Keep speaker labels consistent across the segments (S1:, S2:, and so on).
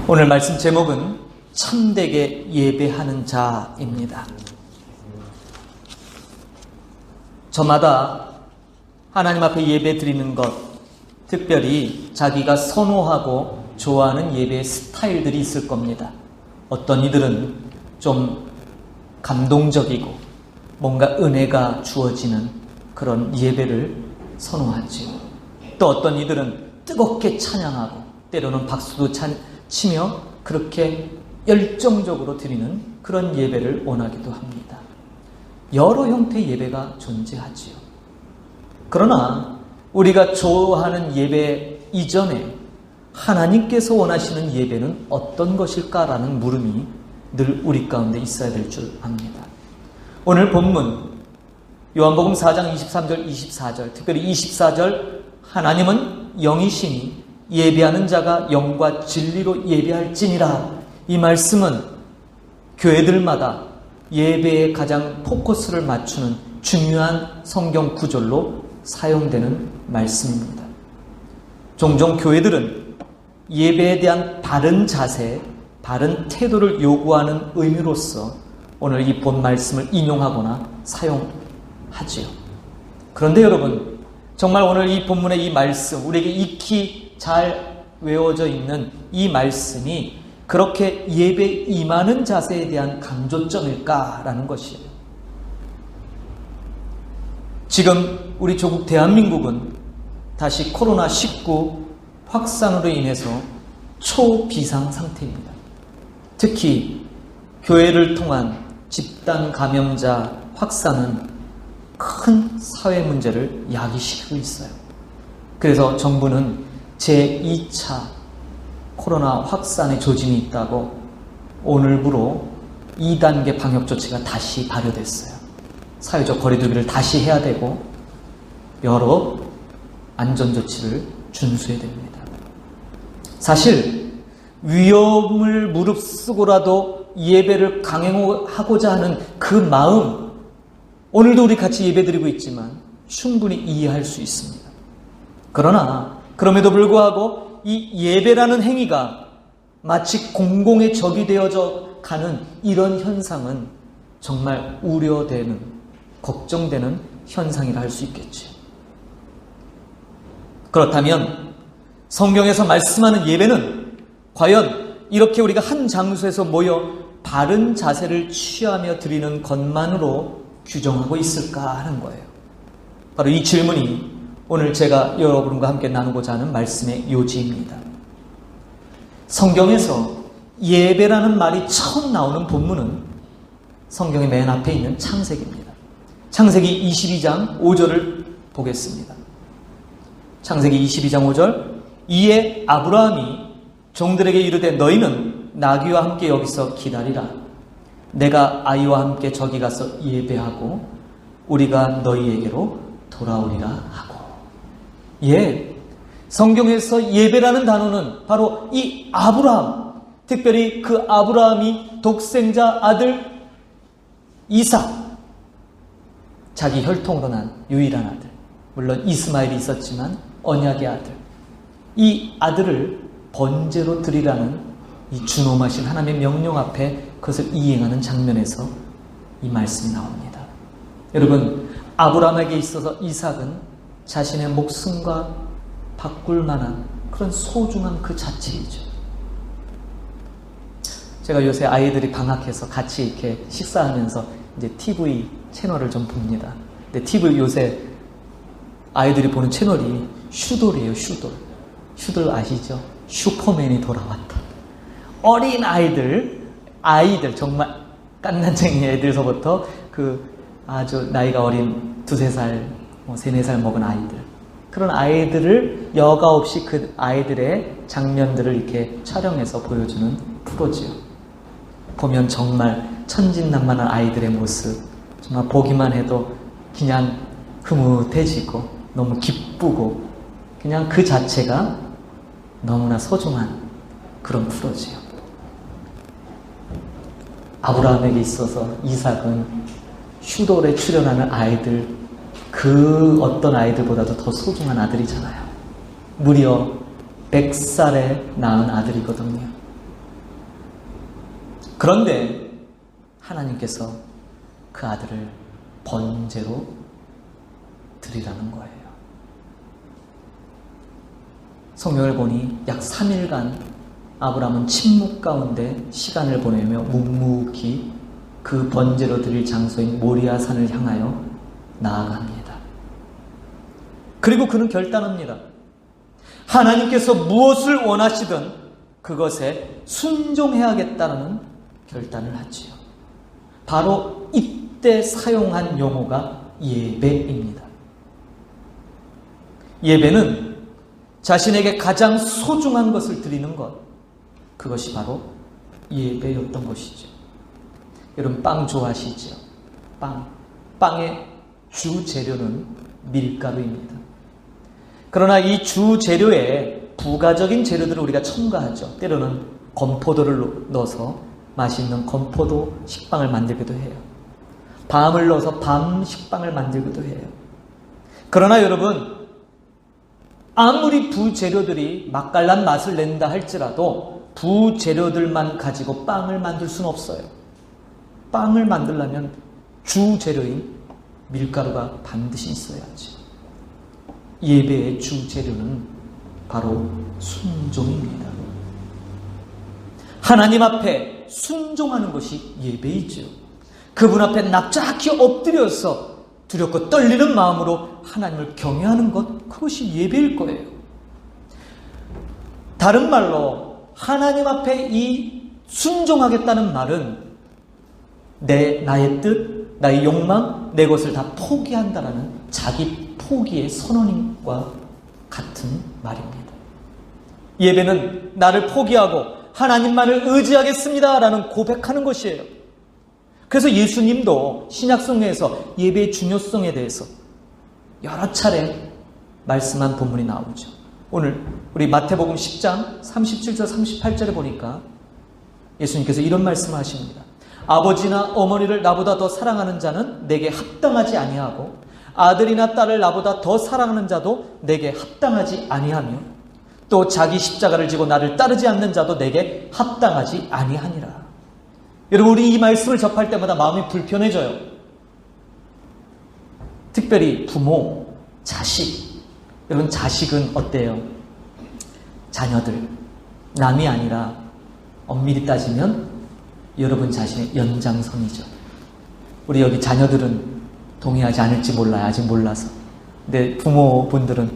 S1: 오늘 말씀 제목은 참되게 예배하는 자입니다. 저마다 하나님 앞에 예배 드리는 것, 특별히 자기가 선호하고 좋아하는 예배의 스타일들이 있을 겁니다. 어떤 이들은 좀 감동적이고 뭔가 은혜가 주어지는 그런 예배를 선호하지요. 또 어떤 이들은 뜨겁게 찬양하고 때로는 박수도 치며 그렇게 열정적으로 드리는 그런 예배를 원하기도 합니다. 여러 형태의 예배가 존재하지요. 그러나 우리가 좋아하는 예배 이전에 하나님께서 원하시는 예배는 어떤 것일까라는 물음이 늘 우리 가운데 있어야 될 줄 압니다. 오늘 본문 요한복음 4장 23절 24절, 특별히 24절, 하나님은 영이시니 예배하는 자가 영과 진리로 예배할지니라. 이 말씀은 교회들마다 예배에 가장 포커스를 맞추는 중요한 성경 구절로 사용되는 말씀입니다. 종종 교회들은 예배에 대한 바른 자세, 바른 태도를 요구하는 의미로서 오늘 이 본 말씀을 인용하거나 사용하지요. 그런데 여러분, 정말 오늘 이 본문의 이 말씀, 우리에게 익히 잘 외워져 있는 이 말씀이 그렇게 예배에 임하는 자세에 대한 강조점일까라는 것이에요. 지금 우리 조국 대한민국은 다시 코로나19 확산으로 인해서 초비상 상태입니다. 특히 교회를 통한 집단 감염자 확산은 큰 사회 문제를 야기시키고 있어요. 그래서 정부는 제2차 코로나 확산의 조짐이 있다고 오늘부로 2단계 방역 조치가 다시 발효됐어요. 사회적 거리두기를 다시 해야 되고 여러 안전조치를 준수해야 됩니다. 사실 위험을 무릅쓰고라도 예배를 강행하고자 하는 그 마음, 오늘도 우리 같이 예배드리고 있지만 충분히 이해할 수 있습니다. 그러나 그럼에도 불구하고 이 예배라는 행위가 마치 공공의 적이 되어져 가는 이런 현상은 정말 우려되는, 걱정되는 현상이라 할 수 있겠죠. 그렇다면 성경에서 말씀하는 예배는 과연 이렇게 우리가 한 장소에서 모여 바른 자세를 취하며 드리는 것만으로 규정하고 있을까 하는 거예요. 바로 이 질문이 오늘 제가 여러분과 함께 나누고자 하는 말씀의 요지입니다. 성경에서 예배라는 말이 처음 나오는 본문은 성경의 맨 앞에 있는 창세기입니다. 창세기 22장 5절을 보겠습니다. 창세기 22장 5절, 이에 아브라함이 종들에게 이르되 너희는 나귀와 함께 여기서 기다리라. 내가 아이와 함께 저기 가서 예배하고 우리가 너희에게로 돌아오리라 하고. 예, 성경에서 예배라는 단어는 바로 이 아브라함, 특별히 그 아브라함이 독생자 아들 이삭, 자기 혈통으로 난 유일한 아들, 물론 이스마엘이 있었지만 언약의 아들, 이 아들을 번제로 드리라는 이 준엄하신 하나님의 명령 앞에 그것을 이행하는 장면에서 이 말씀이 나옵니다. 여러분, 아브라함에게 있어서 이삭은 자신의 목숨과 바꿀 만한 그런 소중한 그 자체이죠. 제가 요새 아이들이 방학해서 같이 이렇게 식사하면서 이제 TV 채널을 좀 봅니다. 근데 TV 요새 아이들이 보는 채널이 슈돌이에요, 슈돌. 슈돌 아시죠? 슈퍼맨이 돌아왔다. 어린 아이들 정말 깐난쟁이 애들서부터 그 아주 나이가 어린 2-3살, 3-4살 먹은 아이들, 그런 아이들을 여과 없이 그 아이들의 장면들을 이렇게 촬영해서 보여주는 프로지요. 보면 정말 천진난만한 아이들의 모습, 정말 보기만 해도 그냥 흐뭇해지고 너무 기쁘고 그냥 그 자체가 너무나 소중한 그런 프로지요. 아브라함에게 있어서 이삭은 슈돌에 출연하는 아이들, 그 어떤 아이들보다도 더 소중한 아들이잖아요. 무려 100살에 낳은 아들이거든요. 그런데 하나님께서 그 아들을 번제로 드리라는 거예요. 성경을 보니 약 3일간 아브라함은 침묵 가운데 시간을 보내며 묵묵히 그 번제로 드릴 장소인 모리아 산을 향하여 나아갑니다. 그리고 그는 결단합니다. 하나님께서 무엇을 원하시든 그것에 순종해야겠다는 결단을 하지요. 바로 이때 사용한 용어가 예배입니다. 예배는 자신에게 가장 소중한 것을 드리는 것, 그것이 바로 예배였던 것이죠. 여러분, 빵 좋아하시죠? 빵의 주 재료는 밀가루입니다. 그러나 이 주 재료에 부가적인 재료들을 우리가 첨가하죠. 때로는 건포도를 넣어서 맛있는 건포도 식빵을 만들기도 해요. 밤을 넣어서 밤 식빵을 만들기도 해요. 그러나 여러분, 아무리 부재료들이 맛깔난 맛을 낸다 할지라도 부재료들만 가지고 빵을 만들 수는 없어요. 빵을 만들려면 주재료인 밀가루가 반드시 있어야지. 예배의 주재료는 바로 순종입니다. 하나님 앞에 순종하는 것이 예배이죠. 그분 앞에 납작히 엎드려서 두렵고 떨리는 마음으로 하나님을 경외하는 것, 그것이 예배일 거예요. 다른 말로 하나님 앞에 이 순종하겠다는 말은 나의 뜻, 나의 욕망, 내 것을 다 포기한다라는 자기 포기의 선언과 같은 말입니다. 예배는 나를 포기하고 하나님만을 의지하겠습니다라는 고백하는 것이에요. 그래서 예수님도 신약성경에서 예배의 중요성에 대해서 여러 차례 말씀한 본문이 나오죠. 오늘 우리 마태복음 10장 37절 38절에 보니까 예수님께서 이런 말씀을 하십니다. 아버지나 어머니를 나보다 더 사랑하는 자는 내게 합당하지 아니하고 아들이나 딸을 나보다 더 사랑하는 자도 내게 합당하지 아니하며 또 자기 십자가를 지고 나를 따르지 않는 자도 내게 합당하지 아니하니라. 여러분, 우리 이 말씀을 접할 때마다 마음이 불편해져요. 특별히 부모, 자식. 여러분, 자식은 어때요? 자녀들, 남이 아니라 엄밀히 따지면 여러분 자신의 연장선이죠. 우리 여기 자녀들은 동의하지 않을지 몰라요. 아직 몰라서. 근데 부모분들은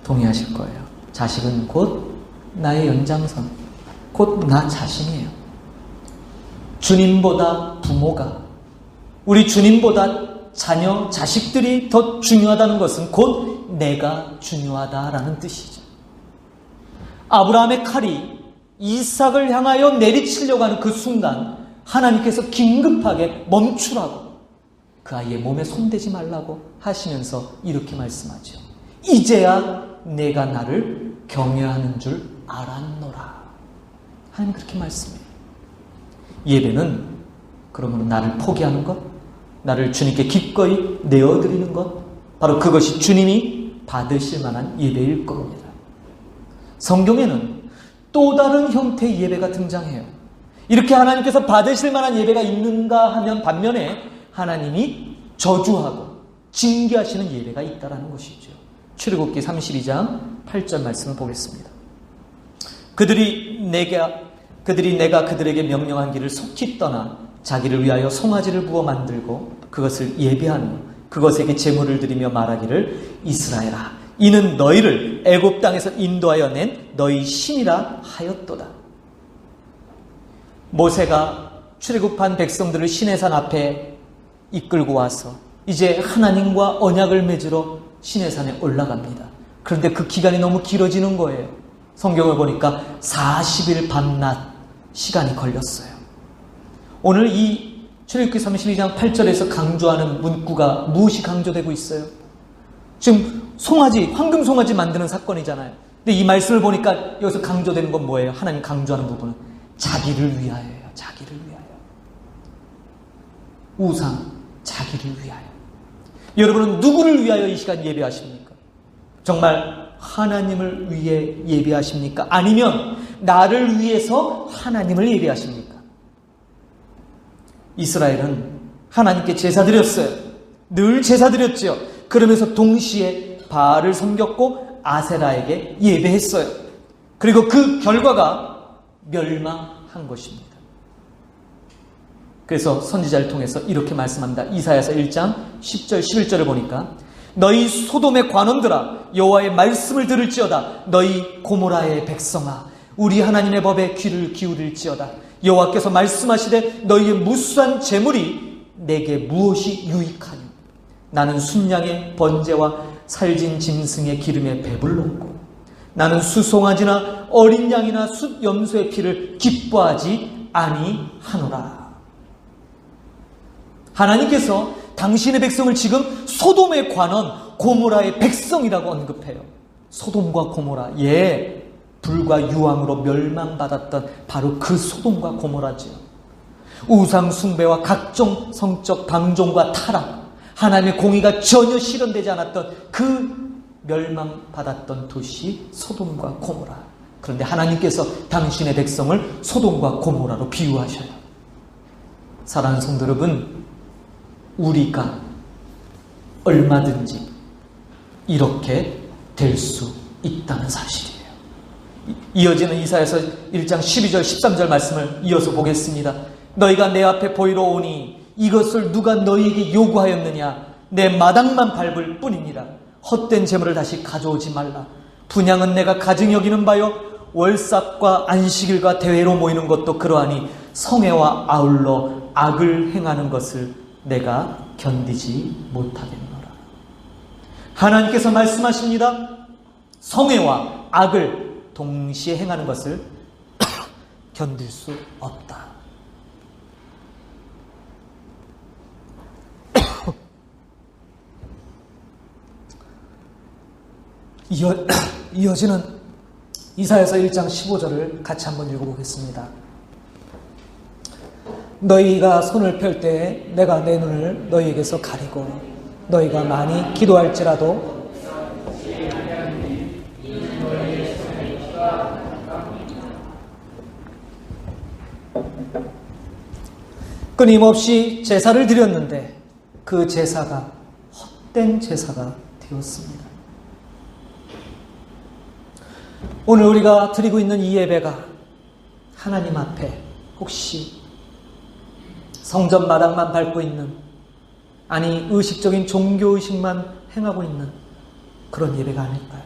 S1: 동의하실 거예요. 자식은 곧 나의 연장선, 곧 나 자신이에요. 주님보다 부모가, 우리 주님보다 자녀, 자식들이 더 중요하다는 것은 곧 내가 중요하다라는 뜻이죠. 아브라함의 칼이 이삭을 향하여 내리치려고 하는 그 순간 하나님께서 긴급하게 멈추라고, 그 아이의 몸에 손대지 말라고 하시면서 이렇게 말씀하죠. 이제야 내가 나를 경외하는 줄 알았노라. 하나님 그렇게 말씀해요. 예배는 그러므로 나를 포기하는 것, 나를 주님께 기꺼이 내어드리는 것, 바로 그것이 주님이 받으실 만한 예배일 겁니다. 성경에는 또 다른 형태의 예배가 등장해요. 이렇게 하나님께서 받으실 만한 예배가 있는가 하면 반면에 하나님이 저주하고 징계하시는 예배가 있다는 것이죠. 출애굽기 32장 8절 말씀을 보겠습니다. 그들이 내가 그들에게 명령한 길을 속히 떠나 자기를 위하여 송아지를 부어 만들고 그것을 예배하며 그것에게 제물을 드리며 말하기를 이스라엘아, 이는 너희를 애굽 땅에서 인도하여 낸 너희 신이라 하였도다. 모세가 출애굽한 백성들을 시내산 앞에 이끌고 와서 이제 하나님과 언약을 맺으러 시내산에 올라갑니다. 그런데 그 기간이 너무 길어지는 거예요. 성경을 보니까 40일 밤낮 시간이 걸렸어요. 오늘 이 출애굽기 32장 8절에서 강조하는 문구가 무엇이 강조되고 있어요? 지금 송아지, 황금 송아지 만드는 사건이잖아요. 근데 이 말씀을 보니까 여기서 강조되는 건 뭐예요? 하나님 강조하는 부분은 자기를 위하여예요. 자기를 위하여. 우상, 자기를 위하여. 여러분은 누구를 위하여 이 시간 예배하십니까? 정말 하나님을 위해 예배하십니까? 아니면 나를 위해서 하나님을 예배하십니까? 이스라엘은 하나님께 제사 드렸어요. 늘 제사 드렸지요. 그러면서 동시에 바알을 섬겼고 아세라에게 예배했어요. 그리고 그 결과가 멸망한 것입니다. 그래서 선지자를 통해서 이렇게 말씀합니다. 이사야서 1장 10절 11절을 보니까 너희 소돔의 관원들아 여호와의 말씀을 들을지어다. 너희 고모라의 백성아 우리 하나님의 법에 귀를 기울일지어다. 여호와께서 말씀하시되 너희의 무수한 재물이 내게 무엇이 유익하뇨. 나는 순양의 번제와 살진 짐승의 기름에 배불렀고 나는 수송아지나 어린 양이나 숫 염소의 피를 기뻐하지 아니하노라. 하나님께서 당신의 백성을 지금 소돔의 관원 고모라의 백성이라고 언급해요. 소돔과 고모라, 불과 유황으로 멸망받았던 바로 그 소돔과 고모라지요. 우상 숭배와 각종 성적 방종과 타락, 하나님의 공의가 전혀 실현되지 않았던 그 멸망받았던 도시 소돔과 고모라. 그런데 하나님께서 당신의 백성을 소돔과 고모라로 비유하셔요. 사랑하는 성도 여러분, 우리가 얼마든지 이렇게 될 수 있다는 사실이에요. 이어지는 이사야서 1장 12절 13절 말씀을 이어서 보겠습니다. 너희가 내 앞에 보이러 오니 이것을 누가 너희에게 요구하였느냐. 내 마당만 밟을 뿐이니라. 헛된 재물을 다시 가져오지 말라. 분향은 내가 가증 여기는 바요 월삭과 안식일과 대회로 모이는 것도 그러하니 성애와 아울러 악을 행하는 것을 내가 견디지 못하겠노라. 하나님께서 말씀하십니다. 성애와 악을 동시에 행하는 것을 견딜 수 없다. 이어지는 이사야서 1장 15절을 같이 한번 읽어보겠습니다. 너희가 손을 펼 때에 내가 내 눈을 너희에게서 가리고 너희가 많이 기도할지라도 끊임없이 제사를 드렸는데 그 제사가 헛된 제사가 되었습니다. 오늘 우리가 드리고 있는 이 예배가 하나님 앞에 혹시 성전 마당만 밟고 있는, 아니 의식적인 종교의식만 행하고 있는 그런 예배가 아닐까요?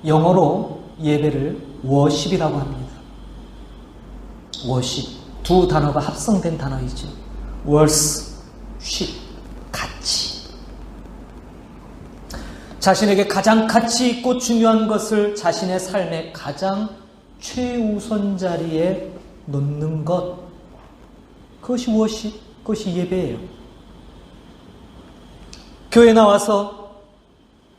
S1: 영어로 예배를 워십이라고 합니다. 워십, 두 단어가 합성된 단어이죠. worship, 가치. 자신에게 가장 가치 있고 중요한 것을 자신의 삶의 가장 최우선 자리에 놓는 것, 그것이 워십, 그것이 예배예요. 교회 나와서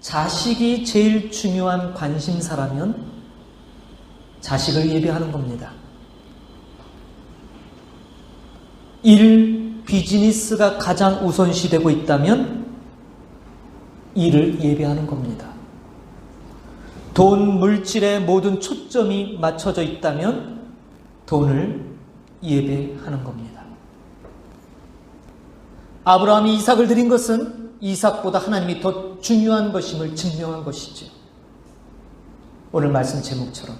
S1: 자식이 제일 중요한 관심사라면 자식을 예배하는 겁니다. 일, 비즈니스가 가장 우선시되고 있다면 일을 예배하는 겁니다. 돈, 물질에 모든 초점이 맞춰져 있다면 돈을 예배하는 겁니다. 아브라함이 이삭을 드린 것은 이삭보다 하나님이 더 중요한 것임을 증명한 것이죠. 오늘 말씀 제목처럼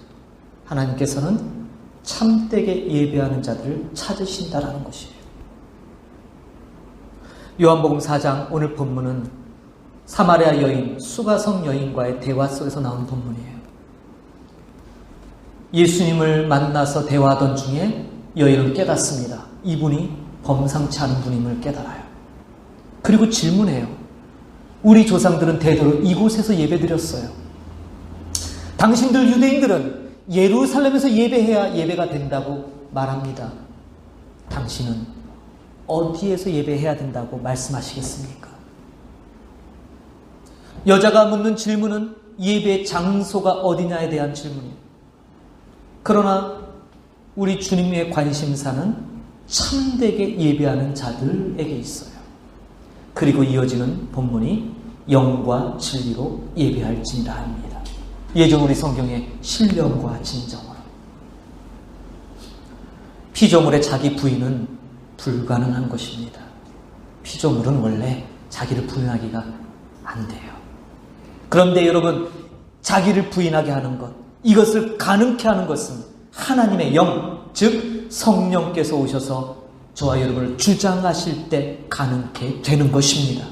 S1: 하나님께서는 참되게 예배하는 자들을 찾으신다라는 것이에요. 요한복음 4장 오늘 본문은 사마리아 여인, 수가성 여인과의 대화 속에서 나온 본문이에요. 예수님을 만나서 대화하던 중에 여인은 깨닫습니다. 이분이 범상치 않은 분임을 깨달아요. 그리고 질문해요. 우리 조상들은 대대로 이곳에서 예배드렸어요. 당신들 유대인들은 예루살렘에서 예배해야 예배가 된다고 말합니다. 당신은 어디에서 예배해야 된다고 말씀하시겠습니까? 여자가 묻는 질문은 예배 장소가 어디냐에 대한 질문이에요. 그러나 우리 주님의 관심사는 참되게 예배하는 자들에게 있어요. 그리고 이어지는 본문이 영과 진리로 예배할지니라 합니다. 예전 우리 성경에 신령과 진정으로. 피조물의 자기 부인은 불가능한 것입니다. 피조물은 원래 자기를 부인하기가 안 돼요. 그런데 여러분, 자기를 부인하게 하는 것, 이것을 가능케 하는 것은 하나님의 영, 즉 성령께서 오셔서 저와 여러분을 주장하실 때 가능케 되는 것입니다.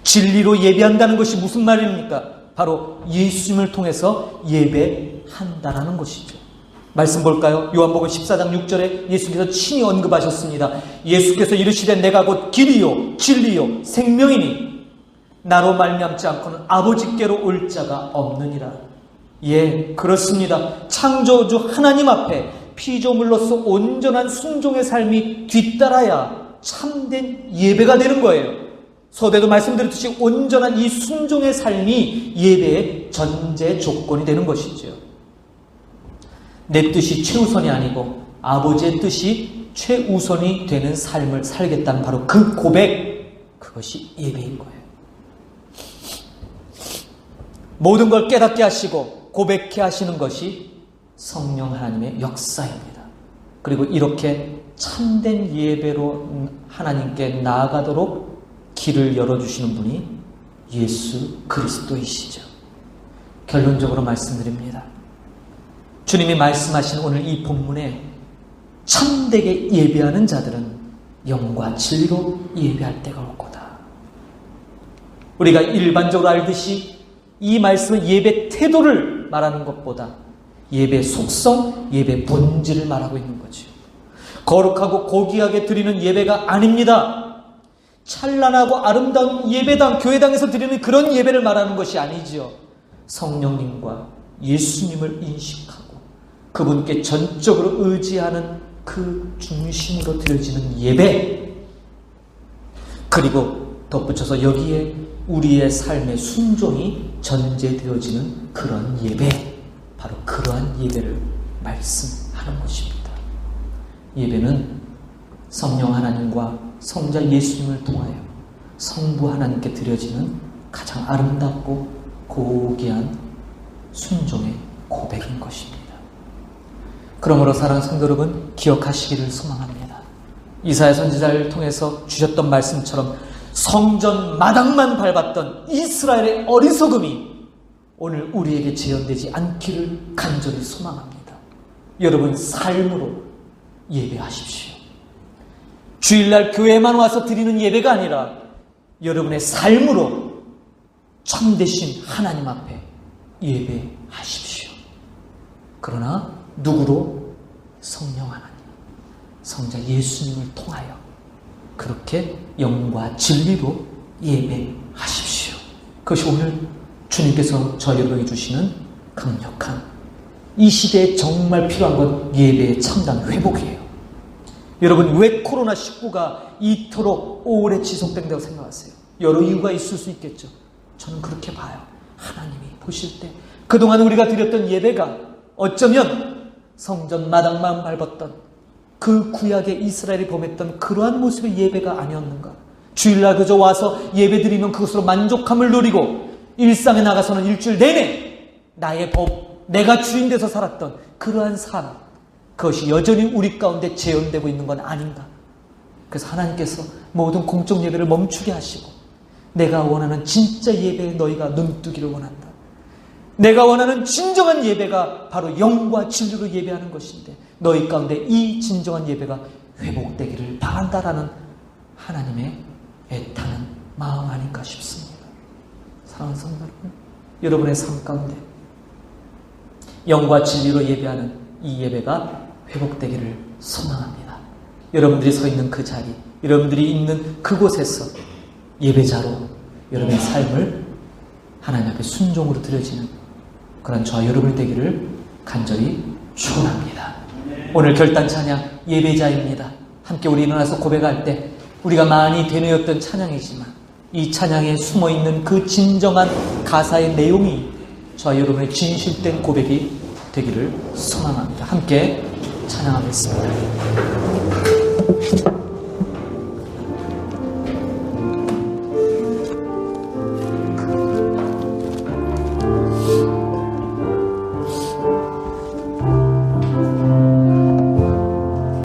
S1: 진리로 예배한다는 것이 무슨 말입니까? 바로 예수님을 통해서 예배한다라는 것이죠. 말씀 볼까요? 요한복음 14장 6절에 예수께서 친히 언급하셨습니다. 예수께서 이르시되 내가 곧 길이요 진리요 생명이니 나로 말미암지 않고는 아버지께로 올 자가 없느니라. 예, 그렇습니다. 창조주 하나님 앞에 피조물로서 온전한 순종의 삶이 뒤따라야 참된 예배가 되는 거예요. 서두에도 말씀드렸듯이 온전한 이 순종의 삶이 예배의 전제 조건이 되는 것이죠. 내 뜻이 최우선이 아니고 아버지의 뜻이 최우선이 되는 삶을 살겠다는 바로 그 고백, 그것이 예배인 거예요. 모든 걸 깨닫게 하시고 고백케 하시는 것이 성령 하나님의 역사입니다. 그리고 이렇게 참된 예배로 하나님께 나아가도록 길을 열어주시는 분이 예수 그리스도이시죠. 결론적으로 말씀드립니다. 주님이 말씀하신 오늘 이 본문에 참되게 예배하는 자들은 영과 진리로 예배할 때가 올 거다. 우리가 일반적으로 알듯이 이 말씀은 예배 태도를 말하는 것보다 예배 속성, 예배 본질을 말하고 있는 거죠. 거룩하고 고귀하게 드리는 예배가 아닙니다. 찬란하고 아름다운 예배당, 교회당에서 드리는 그런 예배를 말하는 것이 아니지요. 성령님과 예수님을 인식하고 그분께 전적으로 의지하는 그 중심으로 드려지는 예배, 그리고 덧붙여서 여기에 우리의 삶의 순종이 전제되어지는 그런 예배, 바로 그러한 예배를 말씀하는 것입니다. 예배는 성령 하나님과 성자 예수님을 통하여 성부 하나님께 드려지는 가장 아름답고 고귀한 순종의 고백인 것입니다. 그러므로 사랑하는 성도 여러분, 기억하시기를 소망합니다. 이사야 선지자를 통해서 주셨던 말씀처럼 성전 마당만 밟았던 이스라엘의 어리석음이 오늘 우리에게 재현되지 않기를 간절히 소망합니다. 여러분 삶으로 예배하십시오. 주일날 교회만 와서 드리는 예배가 아니라 여러분의 삶으로 참되신 하나님 앞에 예배하십시오. 그러나 누구로? 성령 하나님, 성자 예수님을 통하여 그렇게 영과 진리로 예배하십시오. 그것이 오늘 주님께서 저희 여러분에게 주시는 강력한, 이 시대에 정말 필요한 건 예배의 참단 회복이에요. 여러분, 왜 코로나19가 이토록 오래 지속된다고 생각하세요? 여러 이유가 있을 수 있겠죠. 저는 그렇게 봐요. 하나님이 보실 때 그동안 우리가 드렸던 예배가 어쩌면 성전 마당만 밟았던 그 구약의 이스라엘이 범했던 그러한 모습의 예배가 아니었는가. 주일날 그저 와서 예배드리면 그것으로 만족함을 누리고 일상에 나가서는 일주일 내내 나의 법, 내가 주인 돼서 살았던 그러한 삶, 그것이 여전히 우리 가운데 재현되고 있는 건 아닌가. 그래서 하나님께서 모든 공적 예배를 멈추게 하시고 내가 원하는 진짜 예배에 너희가 눈뜨기를 원한다. 내가 원하는 진정한 예배가 바로 영과 진리로 예배하는 것인데 너희 가운데 이 진정한 예배가 회복되기를 바란다라는 하나님의 애타는 마음 아닌가 싶습니다. 사랑하는 성도 여러분, 여러분의 삶 가운데 영과 진리로 예배하는 이 예배가 회복되기를 소망합니다. 여러분들이 서 있는 그 자리, 여러분들이 있는 그곳에서 예배자로 여러분의 삶을 하나님 앞에 순종으로 드려지는 그런 저와 여러분이 되기를 간절히 축원합니다. 오늘 결단 찬양 예배자입니다. 함께 우리 일어나서 고백할 때 우리가 많이 되뇌었던 찬양이지만 이 찬양에 숨어있는 그 진정한 가사의 내용이 저와 여러분의 진실된 고백이 되기를 소망합니다. 함께 찬양하겠습니다.